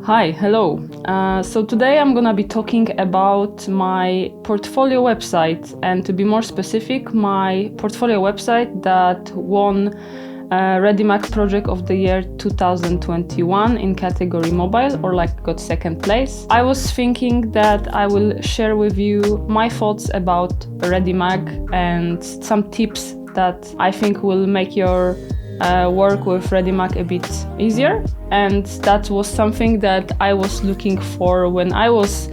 Hi, hello. So today I'm gonna be talking about my portfolio website, and to be more specific, my portfolio website that won Readymag Project of the Year 2021 in category mobile, or got second place. I was thinking that I will share with you my thoughts about Readymag and some tips that I think will make your work with Readymag a bit easier, and that was something that I was looking for when I was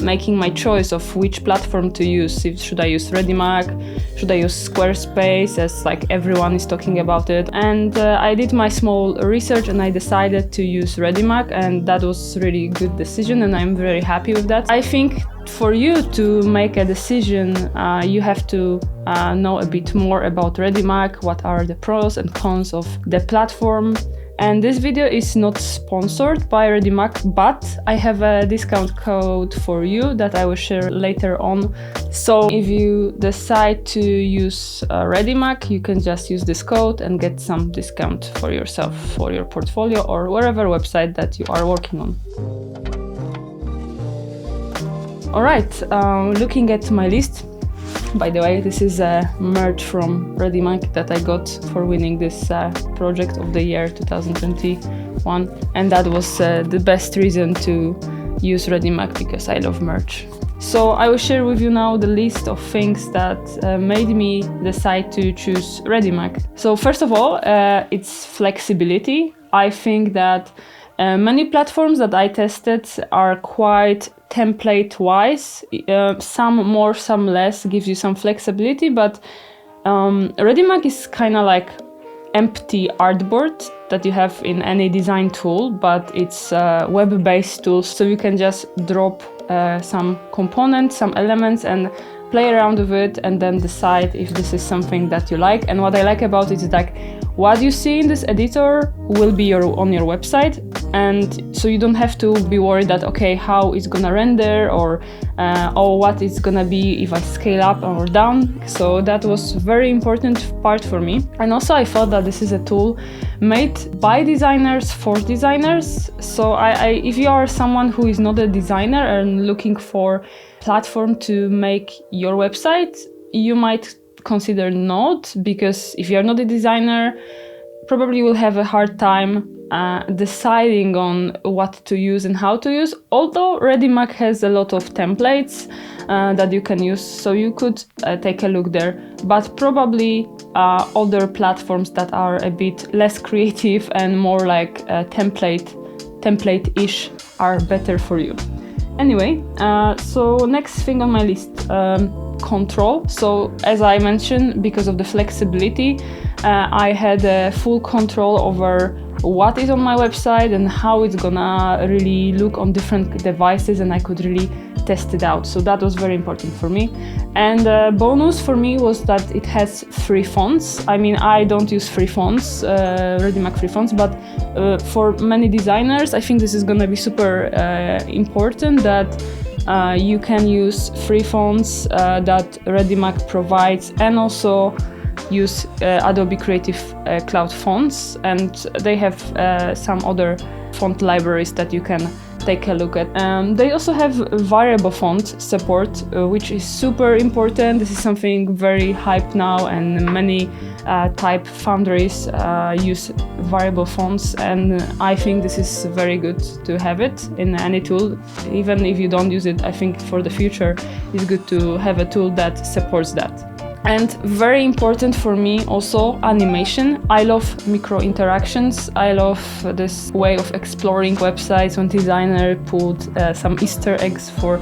making my choice of which platform to use. Should I use Readymag? Should I use Squarespace, as everyone is talking about it? And I did my small research and I decided to use Readymag, and that was really good decision, and I'm very happy with that. I think for you to make a decision, you have to know a bit more about Readymag, what are the pros and cons of the platform. And this video is not sponsored by Readymag, but I have a discount code for you that I will share later on. So if you decide to use Readymag, you can just use this code and get some discount for yourself, for your portfolio, or wherever website that you are working on. Alright, looking at my list. By the way, this is a merch from Readymag that I got for winning this project of the year 2021, and that was the best reason to use Readymag, because I love merch. So I will share with you now the list of things that made me decide to choose Readymag. So first of all, it's flexibility. I think that many platforms that I tested are quite template-wise, some more, some less, gives you some flexibility, but Readymag is kind of like empty artboard that you have in any design tool, but it's a web-based tool, so you can just drop some components, some elements, and play around with it, and then decide if this is something that you like. And what I like about it is what you see in this editor will be on your website, and so you don't have to be worried that how it's gonna render, or what it's gonna be if I scale up or down. So that was very important part for me. And also I thought that this is a tool made by designers for designers. So if you are someone who is not a designer and looking for platform to make your website, you might consider Node, because if you're not a designer, probably you will have a hard time deciding on what to use and how to use. Although Readymag has a lot of templates that you can use, so you could take a look there. But probably other platforms that are a bit less creative and more like template-ish are better for you. Anyway, so next thing on my list, control. So as I mentioned, because of the flexibility, I had full control over what is on my website and how it's gonna really look on different devices, and I could really test it out. So that was very important for me. And bonus for me was that it has free fonts. I mean, I don't use free fonts, Readymag free fonts, but for many designers, I think this is gonna be super important, that you can use free fonts that Readymag provides, and also use Adobe Creative Cloud fonts, and they have some other font libraries that you can take a look at. They also have variable font support, which is super important. This is something very hype now, and many type foundries use variable fonts, and I think this is very good to have it in any tool. Even if you don't use it, I think for the future it's good to have a tool that supports that. And very important for me also, animation. I love micro interactions. I love this way of exploring websites when designers put some Easter eggs for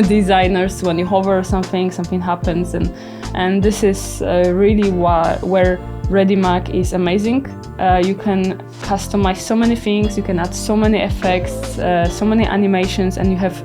designers. When you hover something happens, and this is really where Readymag is amazing. You can customize so many things, you can add so many effects, so many animations, and you have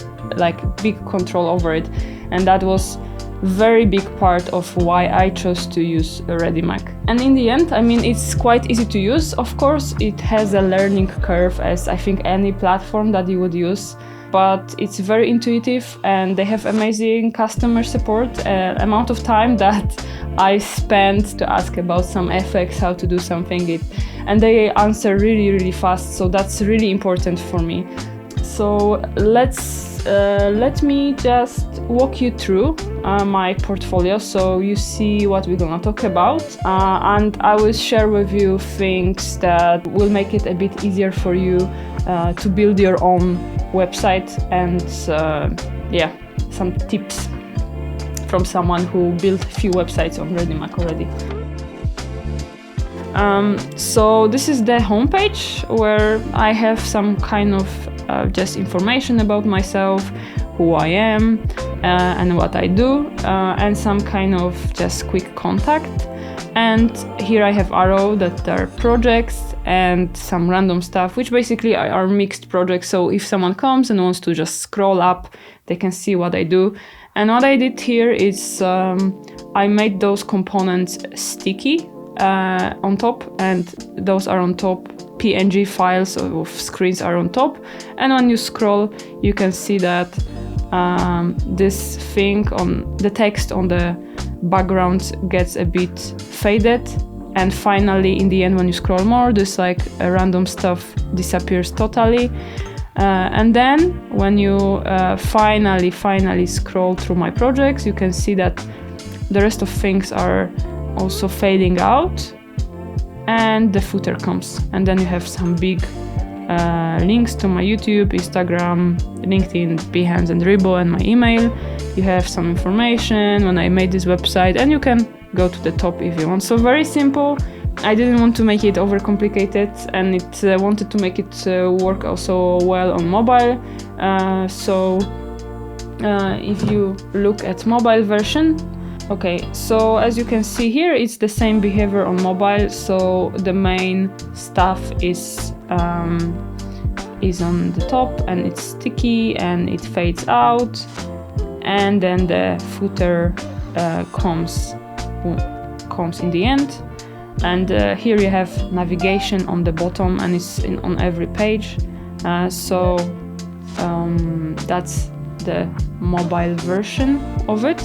big control over it. And that was very big part of why I chose to use Readymag. And in the end, I mean, it's quite easy to use. Of course, it has a learning curve, as I think any platform that you would use, but it's very intuitive and they have amazing customer support. Amount of time that I spent to ask about some effects, how to do something, and they answer really, really fast. So that's really important for me. So let me just walk you through my portfolio so you see what we're gonna talk about, and I will share with you things that will make it a bit easier for you to build your own website, and some tips from someone who built a few websites on Readymag already. So this is the homepage where I have some kind of just information about myself, who I am and what I do, and some kind of just quick contact. And here I have arrow that are projects and some random stuff, which basically are mixed projects. So if someone comes and wants to just scroll up, they can see what I do. And what I did here is I made those components sticky on top, and those are on top. PNG files of screens are on top, and when you scroll you can see that this thing on the text on the background gets a bit faded, and finally in the end when you scroll more, this like random stuff disappears totally, and then when you finally scroll through my projects, you can see that the rest of things are also fading out, and the footer comes, and then you have some big links to my YouTube, Instagram, LinkedIn, Behance and Dribbble, and my email. You have some information when I made this website, and you can go to the top if you want. So very simple. I didn't want to make it overcomplicated, and it wanted to make it work also well on mobile. So if you look at mobile version, okay, so as you can see here, it's the same behavior on mobile. So the main stuff is on the top, and it's sticky and it fades out, and then the footer comes in the end. And here you have navigation on the bottom, and it's on every page. So that's the mobile version of it.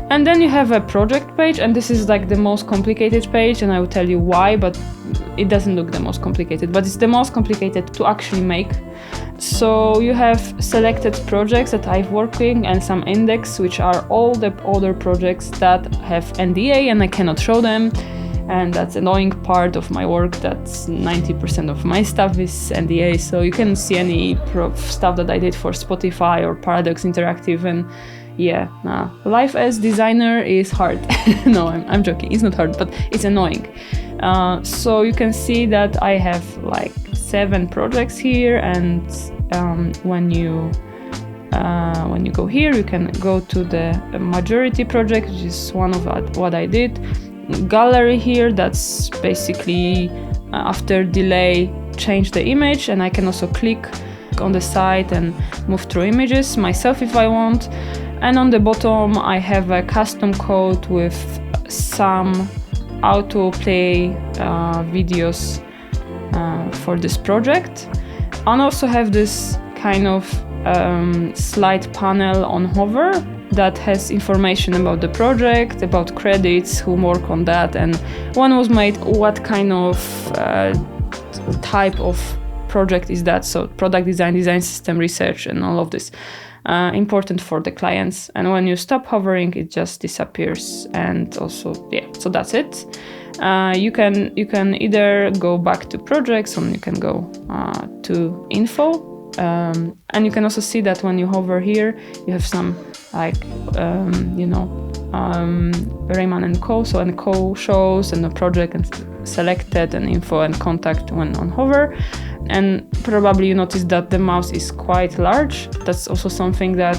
And then you have a project page, and this is like the most complicated page, and I will tell you why, but it doesn't look the most complicated, but it's the most complicated to actually make. So you have selected projects that I've working, and some index, which are all the other projects that have NDA and I cannot show them. And that's annoying part of my work. That's 90% of my stuff is NDA, so you can see any stuff that I did for Spotify or Paradox Interactive. And yeah, life as designer is hard. No, I'm joking, it's not hard, but it's annoying. So you can see that I have like 7 projects here, and when you go here, you can go to the majority project, which is one of what I did. Gallery here, that's basically after delay change the image, and I can also click on the site and move through images myself if I want. And on the bottom I have a custom code with some autoplay videos for this project. I also have this kind of slide panel on hover that has information about the project, about credits, who work on that, and when was made, what kind of type of project is that. So product design, design system, research, and all of this. Important for the clients. And when you stop hovering, it just disappears. And also, yeah, so that's it. You can either go back to projects, or you can go to info. And you can also see that when you hover here, you have some like Reyman and Co. So and Co shows, and the project and selected, and info and contact when on hover. And probably you notice that the mouse is quite large. That's also something that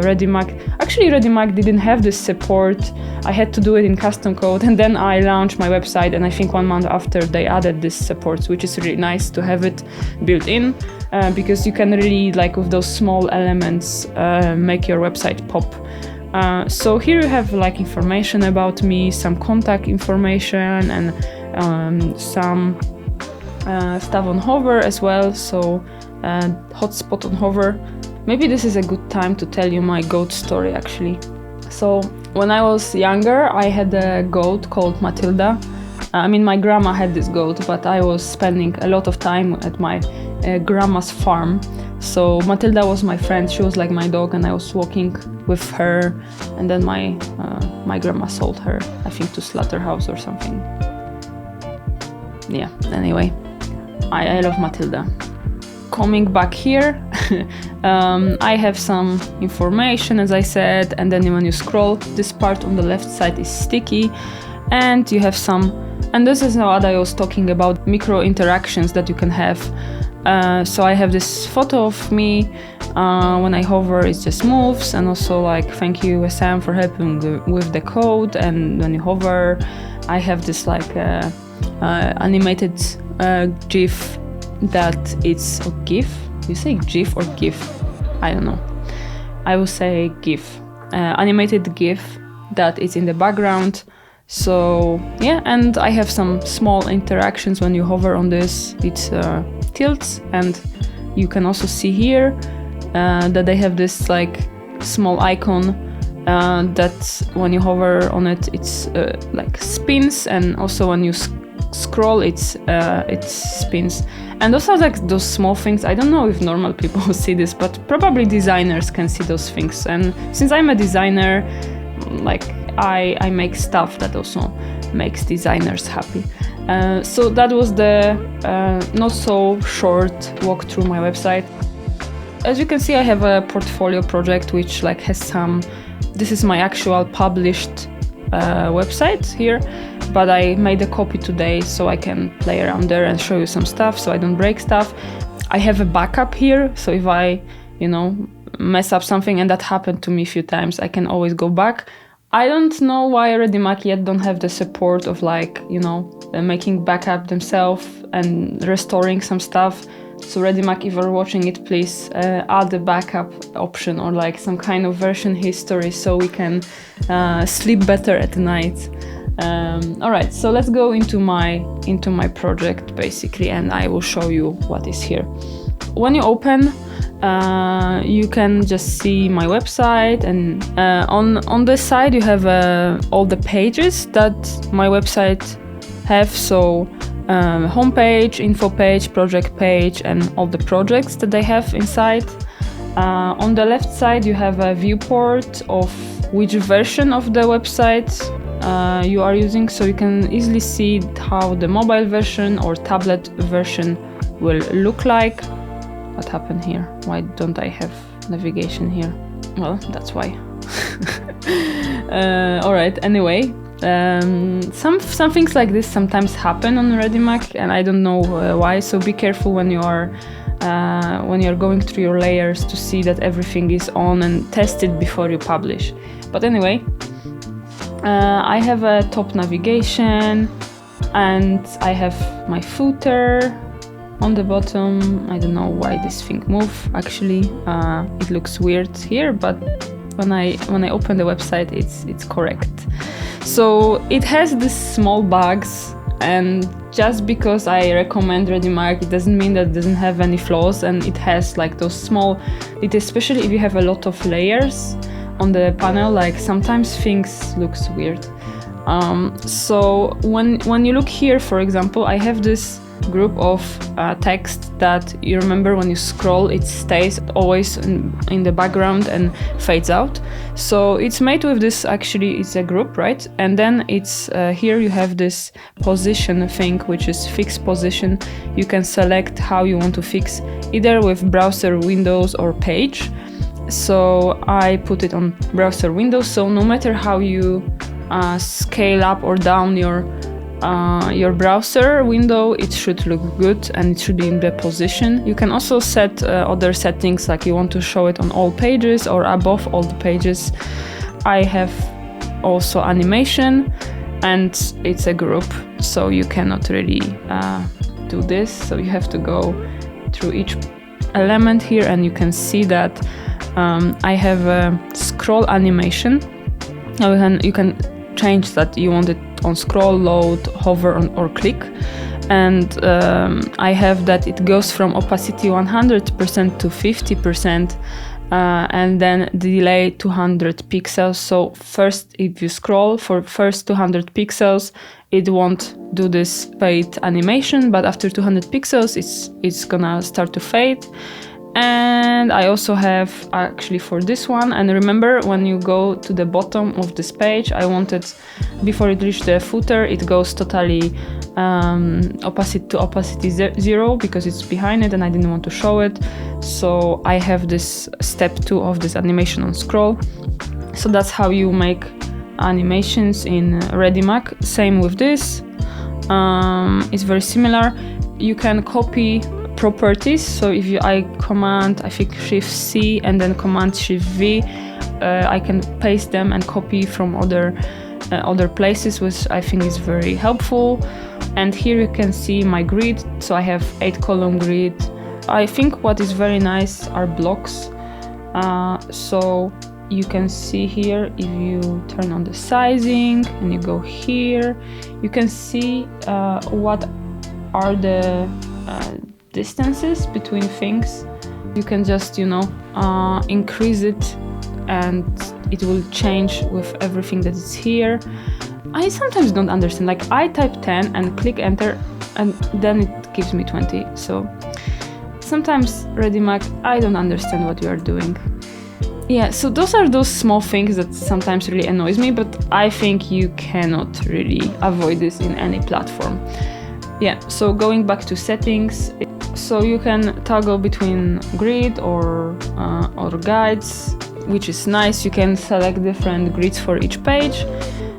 Readymag didn't have this support. I had to do it in custom code, and then I launched my website, and I think 1 month after they added this support, which is really nice to have it built in, because you can really, like with those small elements, make your website pop So here you have like information about me, some contact information, and some stuff on Hover as well. So hotspot on Hover. Maybe this is a good time to tell you my goat story actually. So when I was younger, I had a goat called Matilda. I mean, my grandma had this goat, but I was spending a lot of time at my grandma's farm. So Matilda was my friend. She was like my dog, and I was walking with her. And then my grandma sold her, I think, to slaughterhouse or something. Yeah. Anyway, I love Matilda. Coming back here, I have some information, as I said, and then when you scroll, this part on the left side is sticky, and you have some, and this is what I was talking about, micro interactions that you can have. So I have this photo of me. When I hover, it just moves, and also like, thank you Sam for helping with the code. And when you hover, I have this like animated GIF that it's a GIF. You say GIF or GIF? I don't know. I will say GIF. Animated GIF that is in the background. So yeah, and I have some small interactions when you hover on this. It tilts, and you can also see here that they have this like small icon that when you hover on it, it's like spins, and also when you scroll, it spins. And those are like those small things. I don't know if normal people see this, but probably designers can see those things. And since I'm a designer, like I make stuff that also makes designers happy. So that was the not so short walk through my website. As you can see, I have a portfolio project which like has some. This is my actual published website here, but I made a copy today so I can play around there and show you some stuff so I don't break stuff. I have a backup here, so if I, mess up something, and that happened to me a few times, I can always go back. I don't know why Readymag yet don't have the support of like, making backup themselves and restoring some stuff. So Readymag, if you're watching it, please add the backup option or like some kind of version history so we can sleep better at night. All right, so let's go into my project basically, and I will show you what is here. When you open, you can just see my website, and on this side you have all the pages that my website have. So homepage, info page, project page, and all the projects that they have inside. On the left side you have a viewport of which version of the website you are using, so you can easily see how the mobile version or tablet version will look like. What happened here? Why don't I have navigation here? Well, that's why. All right, anyway. Some things like this sometimes happen on Readymag, and I don't know why. So be careful when you're going through your layers to see that everything is on, and test it before you publish. But anyway, I have a top navigation, and I have my footer on the bottom. I don't know why this thing moved. Actually, it looks weird here, but when I open the website, it's correct. So it has these small bugs, and just because I recommend Readymag, it doesn't mean that it doesn't have any flaws, and it has like those small, especially if you have a lot of layers on the panel, like sometimes things looks weird. So when you look here, for example, I have this group of text that you remember when you scroll, it stays always in the background and fades out. So it's made with this, actually it's a group, right? And then it's here you have this position thing, which is fixed position. You can select how you want to fix, either with browser windows or page. So I put it on browser windows, so no matter how you scale up or down your browser window, it should look good and it should be in the position. You can also set other settings, like you want to show it on all pages or above all the pages. I have also animation, and it's a group, so you cannot really do this. So you have to go through each element here, and you can see that I have a scroll scroll animation. Now you can change that you want it on scroll, load, hover, or click. And I have that it goes from opacity 100% to 50%, and then delay 200 pixels. So first, if you scroll for first 200 pixels, it won't do this fade animation, but after 200 pixels, it's gonna start to fade. And I also have actually for this one, and remember when you go to the bottom of this page, I wanted, before it reached the footer, it goes totally opacity 0 because it's behind it and I didn't want to show it. So I have this step 2 of this animation on scroll. So that's how you make animations in Readymag. Same with this. It's very similar. You can copy properties. So if I command, I think Shift C and then command Shift V, I can paste them and copy from other places, which I think is very helpful. And here you can see my grid. So I have 8-column grid. I think what is very nice are blocks. So you can see here, if you turn on the sizing and you go here, you can see what are the distances between things. You can just, increase it and it will change with everything that is here. I sometimes don't understand, like I type 10 and click enter and then it gives me 20. So sometimes Readymag, I don't understand what you are doing. Yeah, so those are those small things that sometimes really annoys me, but I think you cannot really avoid this in any platform. Yeah, so going back to settings, so you can toggle between grid or guides, which is nice. You can select different grids for each page.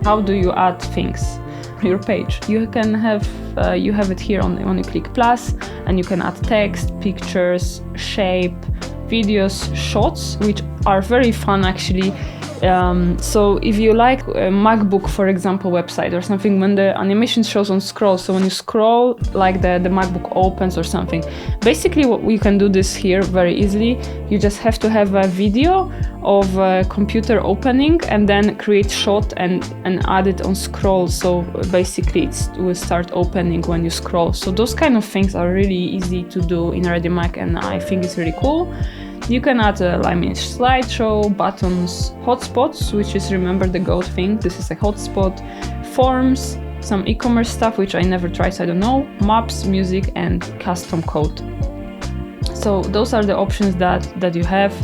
How do you add things to your page? You can have it here when you click plus, and you can add text, pictures, shape, videos, shots, which are very fun actually. So if you like a MacBook, for example, website or something, when the animation shows on scroll, so when you scroll, like the MacBook opens or something, basically what we can do this here very easily. You just have to have a video of a computer opening and then create shot and add it on scroll. So basically it will start opening when you scroll. So those kind of things are really easy to do in Readymag, and I think it's really cool. You can add slideshow, buttons, hotspots, which is, remember, the goat thing. This is a hotspot, forms, some e-commerce stuff, which I never tried, so I don't know, maps, music, and custom code. So those are the options that you have.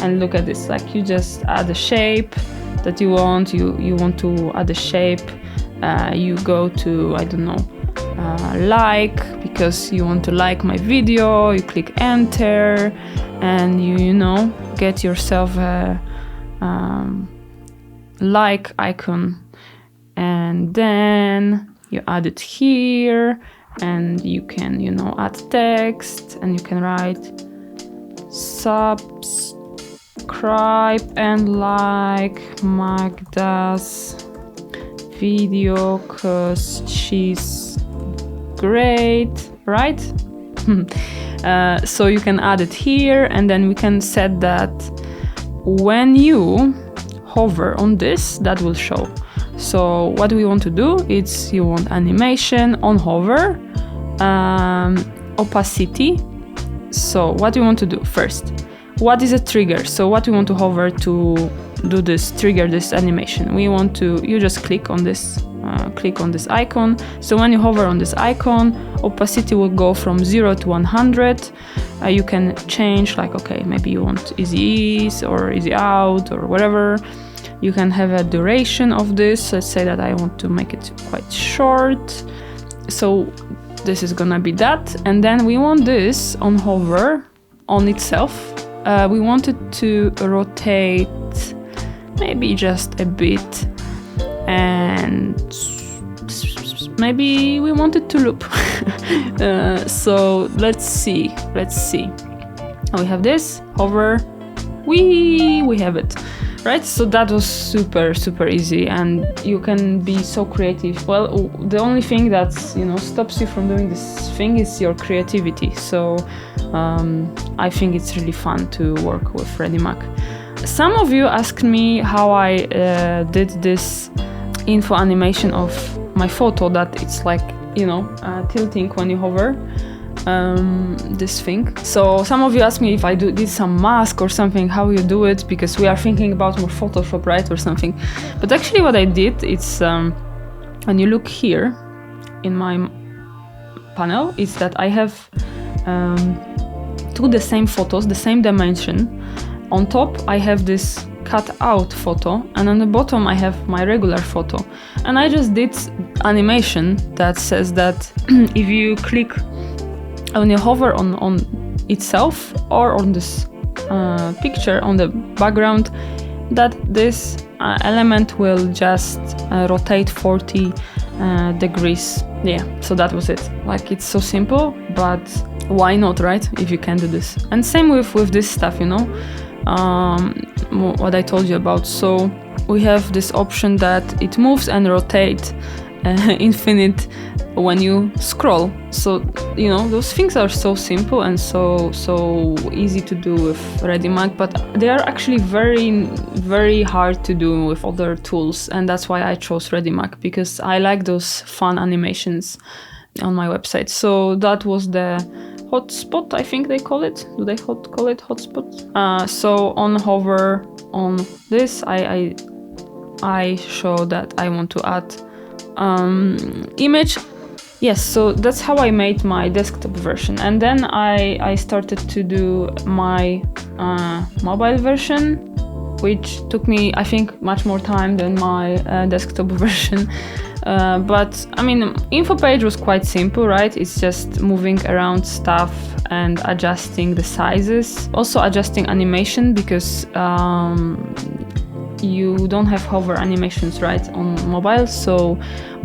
And look at this, like you just add a shape that you want. You want to add a shape. You go to, I don't know, like, because you want to like my video. You click enter, and you get yourself a like icon, and then you add it here, and you can add text, and you can write subscribe and like Magda's video cause she's great, right? So you can add it here, and then we can set that when you hover on this, that will show. So what we want to do is, you want animation on hover, opacity. So what we want to do first, what is a trigger? So what we want to hover to do this, trigger this animation? We want to, you just click on this icon. So when you hover on this icon, opacity will go from 0 to 100. You can change, like, okay, maybe you want easy ease or easy out or whatever. You can have a duration of this. Let's say that I want to make it quite short. So this is gonna be that. And then we want this on hover on itself. We want it to rotate maybe just a bit, and maybe we want it to loop. So let's see. We have this, hover, we have it, right? So that was super easy, and you can be so creative. Well, the only thing that stops you from doing this thing is your creativity. So I think it's really fun to work with Readymag. Some of you asked me how I did this info animation of my photo, that it's like, tilting when you hover, this thing. So some of you asked me if I did some mask or something, how you do it, because we are thinking about more Photoshop, right, or something. But actually what I did, it's when you look here in my panel, is that I have the same photos, the same dimension. On top I have this cut out photo, and on the bottom I have my regular photo. And I just did animation that says that if you click, when you hover on itself or on this picture on the background, that this element will just rotate 40 degrees. Yeah, so that was it. Like, it's so simple, but why not, right? If you can do this. And same with this stuff, what I told you about. So we have this option that it moves and rotates infinite when you scroll. So those things are so simple and so easy to do with Readymag, but they are actually very, very hard to do with other tools. And that's why I chose Readymag, because I like those fun animations on my website. So that was the hotspot, I think they call it. Do they call it hotspot? So on hover on this, I show that I want to add image. Yes, so that's how I made my desktop version. And then I started to do my mobile version, which took me, I think, much more time than my desktop version. But I mean, info page was quite simple, right? It's just moving around stuff and adjusting the sizes. Also adjusting animation, because you don't have hover animations, right, on mobile. So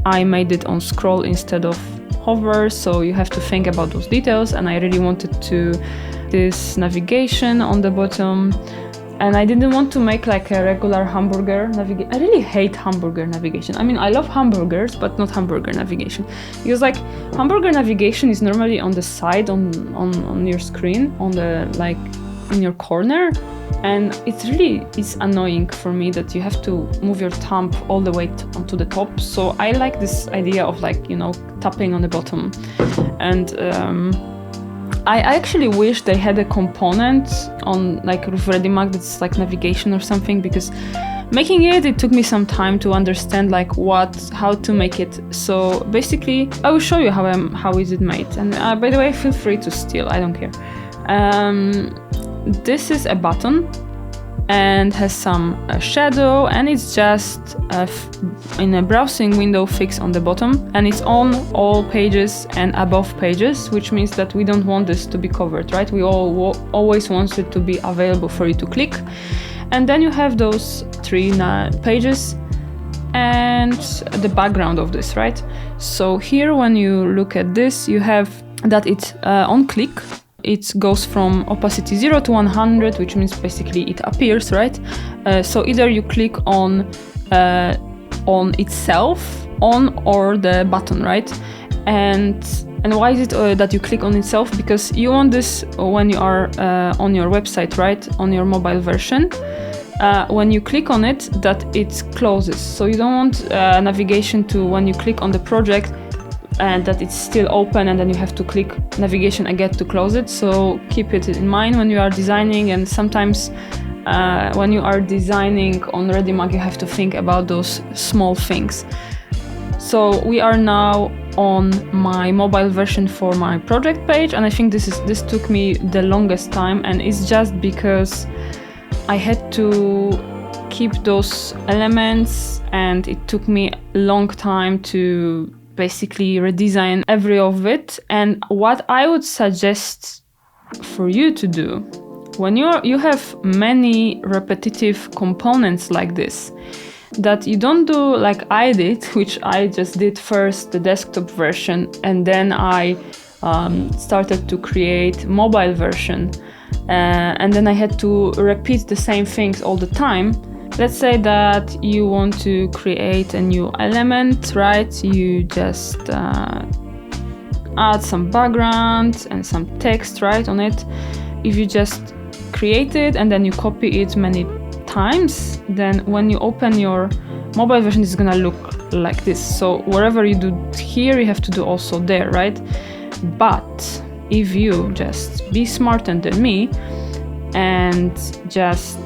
I made it on scroll instead of hover. So you have to think about those details. And I really wanted to this navigation on the bottom. And I didn't want to make like a regular hamburger navigation. I really hate hamburger navigation. I mean, I love hamburgers, but not hamburger navigation. Because like hamburger navigation is normally on the side on your screen, on the like in your corner. And it's annoying for me that you have to move your thumb all the way to the top. So I like this idea of like, tapping on the bottom. And I actually wish they had a component on like with Readymag that's like navigation or something, because making it took me some time to understand like how to make it. So basically I will show you how is it made. And by the way, feel free to steal, I don't care. This is a button and has some shadow, and it's just in a browsing window fixed on the bottom, and it's on all pages and above pages, which means that we don't want this to be covered, right? We always want it to be available for you to click. And then you have those 3 pages and the background of this, right? So here when you look at this, you have that it's on click. It goes from opacity 0 to 100, which means basically it appears, right? So either you click on itself, or the button, right? And why is it that you click on itself? Because you want this when you are on your website, right? On your mobile version. When you click on it, that it closes. So you don't want navigation to, when you click on the project, and that it's still open, and then you have to click navigation again to close it. So keep it in mind when you are designing, and sometimes when you are designing on Readymag, you have to think about those small things. So we are now on my mobile version for my project page, and I think this took me the longest time, and it's just because I had to keep those elements, and it took me a long time to basically redesign every of it. And what I would suggest for you to do when you have many repetitive components like this, that you don't do like I did, which I just did first the desktop version, and then I started to create mobile version, and then I had to repeat the same things all the time. Let's say that you want to create a new element, right? You just add some background and some text, right, on it. If you just create it and then you copy it many times, then when you open your mobile version, it's gonna look like this. So wherever you do here, you have to do also there, right? But if you just be smarter than me and just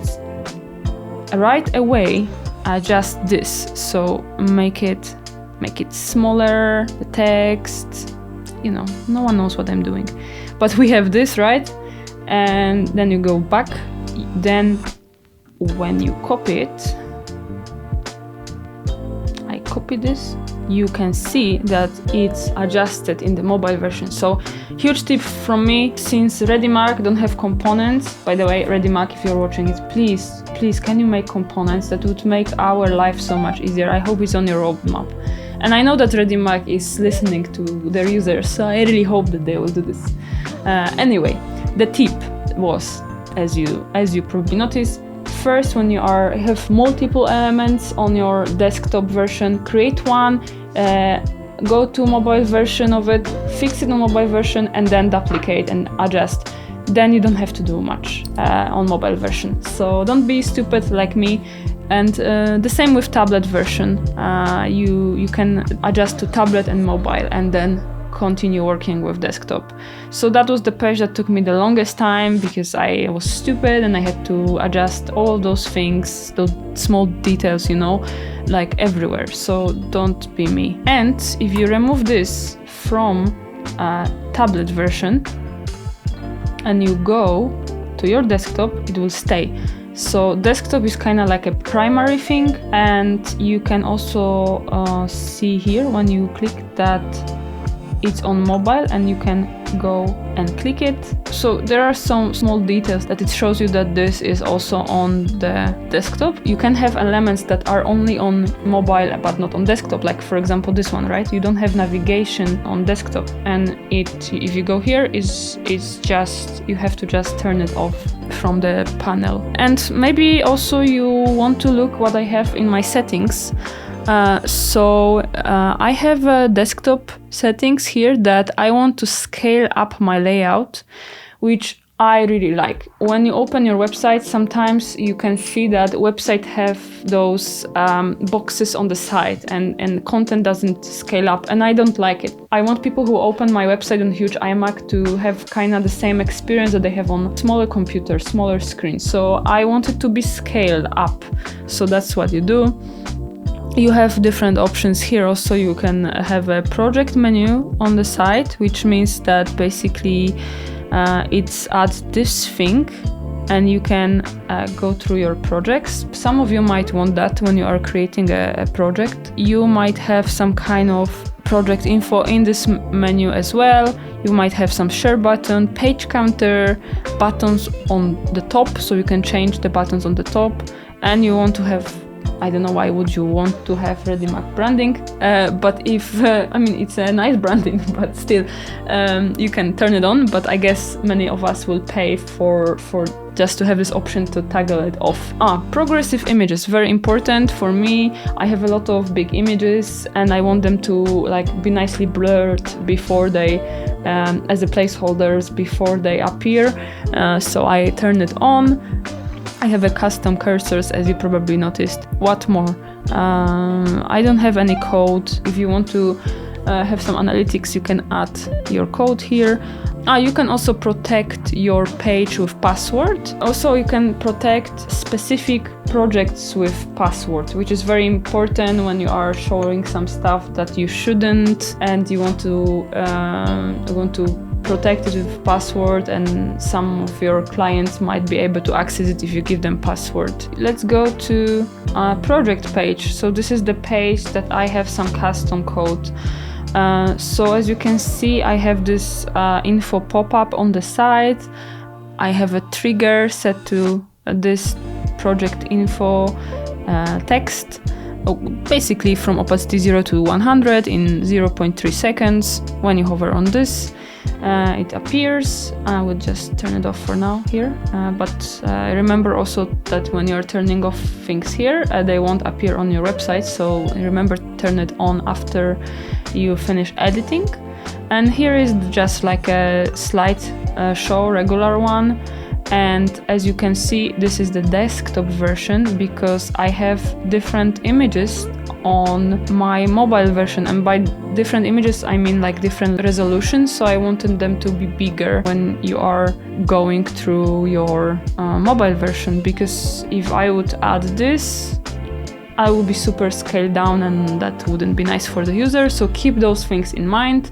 right away adjust this, so make it smaller, the text, you know, no one knows what I'm doing, but we have this, right? And then you go back, then when you copy it, I copy this, you can see that it's adjusted in the mobile version. So huge tip from me, since Readymag don't have components. By the way, Readymag, if you're watching it, please can you make components? That would make our life so much easier. I hope it's on your roadmap. And I know that Readymag is listening to their users, so I really hope that they will do this. Anyway, the tip was, as you probably noticed, first, when you have multiple elements on your desktop version, create one, go to mobile version of it, fix it on mobile version, and then duplicate and adjust. Then you don't have to do much on mobile version. So don't be stupid like me. And the same with tablet version. You can adjust to tablet and mobile, and then continue working with desktop. So that was the page that took me the longest time, because I was stupid and I had to adjust all those things, those small details, you know, like everywhere. So don't be me. And if you remove this from tablet version and you go to your desktop, it will stay. So desktop is kind of like a primary thing, and you can also see here when you click that it's on mobile, and you can go and click it. So there are some small details that it shows you that this is also on the desktop. You can have elements that are only on mobile but not on desktop, like for example this one, right? You don't have navigation on desktop, and if you go here, it's just, you have to just turn it off from the panel. And maybe also you want to look what I have in my settings. I have desktop settings here that I want to scale up my layout, which I really like. When you open your website, sometimes you can see that website have those boxes on the side, and content doesn't scale up, and I don't like it. I want people who open my website on huge iMac to have kind of the same experience that they have on smaller computers, smaller screens. So I want it to be scaled up. So that's what you do. You have different options here. Also, you can have a project menu on the side, which means that basically it's at this thing, and you can go through your projects. Some of you might want that when you are creating a project. You might have some kind of project info in this menu as well. You might have some share button, page counter, buttons on the top, so you can change the buttons on the top. And you want to have, I don't know why would you want to have Readymag branding, but if, I mean, it's a nice branding, but still, you can turn it on, but I guess many of us will pay for just to have this option to toggle it off. Progressive images, very important for me. I have a lot of big images and I want them to like be nicely blurred before they, as a placeholders before they appear, so I turn it on. I have a custom cursors, as you probably noticed. What more? I don't have any code. If you want to have some analytics, you can add your code here. You can also protect your page with password. Also, you can protect specific projects with password, which is very important when you are showing some stuff that you shouldn't, and you want to protect it with password, and some of your clients might be able to access it if you give them password. Let's go to project page. So this is the page that I have some custom code. So as you can see, I have this info pop-up on the side. I have a trigger set to this project info text. Basically from opacity 0 to 100 in 0.3 seconds. When you hover on this, it appears. I will just turn it off for now here, but remember also that when you're turning off things here, they won't appear on your website, so remember, turn it on after you finish editing. And here is just like a slide show, regular one. And as you can see, this is the desktop version because I have different images on my mobile version, and by different images I mean like different resolutions, so I wanted them to be bigger when you are going through your mobile version, because if I would add this, I will be super scaled down and that wouldn't be nice for the user, so keep those things in mind.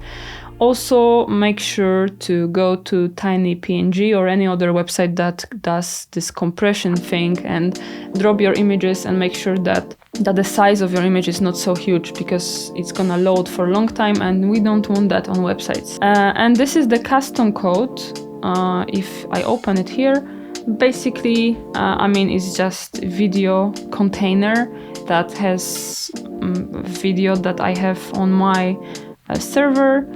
Also, make sure to go to TinyPNG or any other website that does this compression thing and drop your images, and make sure that the size of your image is not so huge, because it's gonna load for a long time and we don't want that on websites. And this is the custom code. If I open it here, basically, I mean, it's just video container that has video that I have on my server.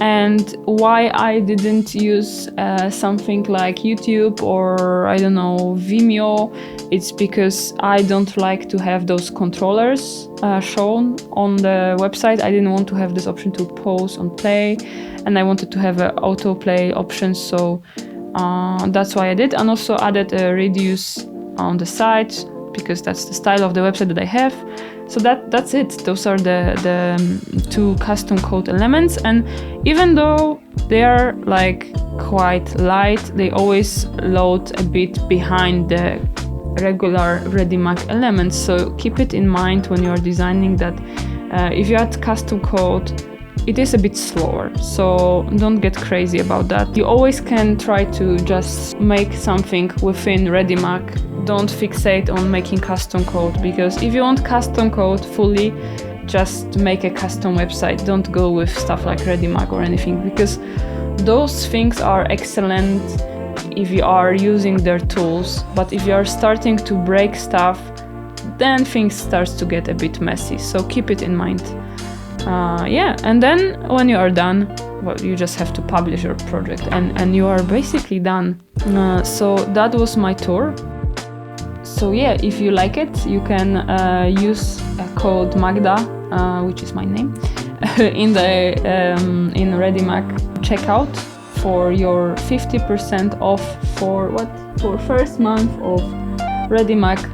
And why I didn't use something like YouTube or, I don't know, Vimeo, it's because I don't like to have those controllers shown on the website. I didn't want to have this option to pause on play, and I wanted to have an autoplay option, so that's why I did. And also added a reduce on the side, because that's the style of the website that I have. So that's it. Those are the two custom code elements, and even though they are like quite light, they always load a bit behind the regular Readymag elements. So keep it in mind when you are designing that if you add custom code, it is a bit slower, so don't get crazy about that. You always can try to just make something within Readymag. Don't fixate on making custom code, because if you want custom code fully, just make a custom website. Don't go with stuff like Readymag or anything, because those things are excellent if you are using their tools, but if you are starting to break stuff, then things start to get a bit messy, so keep it in mind. Yeah, and then when you are done, well, you just have to publish your project and you are basically done. So that was my tour. So yeah, if you like it, you can use code Magda, which is my name, in Readymag checkout for your 50% off for first month of Readymag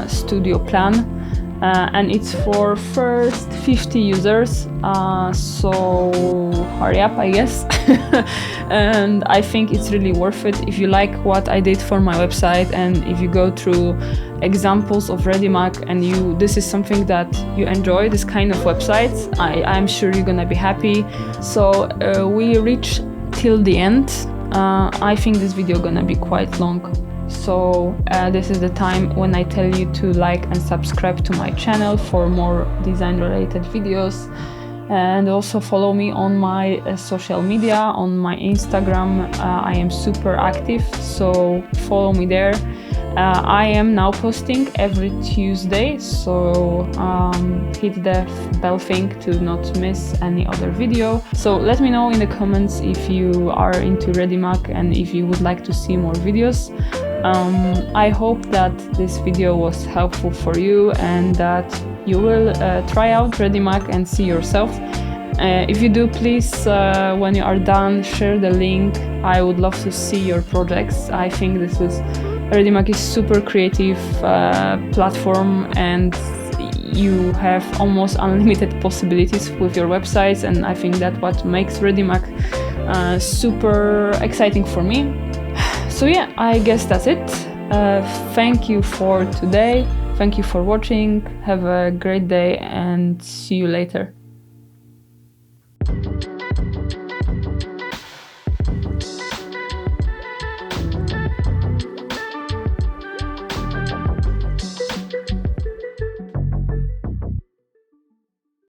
Studio plan. And it's for first 50 users, so hurry up, I guess. And I think it's really worth it if you like what I did for my website, and if you go through examples of Readymag and this is something that you enjoy, this kind of websites, I'm sure you're gonna be happy. So we reach till the end. I think this video gonna be quite long. So this is the time when I tell you to like and subscribe to my channel for more design related videos, and also follow me on my social media. On my Instagram I am super active, so follow me there. I am now posting every Tuesday, so hit the bell thing to not miss any other video. So let me know in the comments if you are into Readymag and if you would like to see more videos. I hope that this video was helpful for you and that you will try out Readymag and see yourself. If you do, please, when you are done, share the link. I would love to see your projects. I think Readymag is super creative platform, and you have almost unlimited possibilities with your websites, and I think that's what makes Readymag super exciting for me. So yeah, I guess that's it. Thank you for today. Thank you for watching. Have a great day and see you later.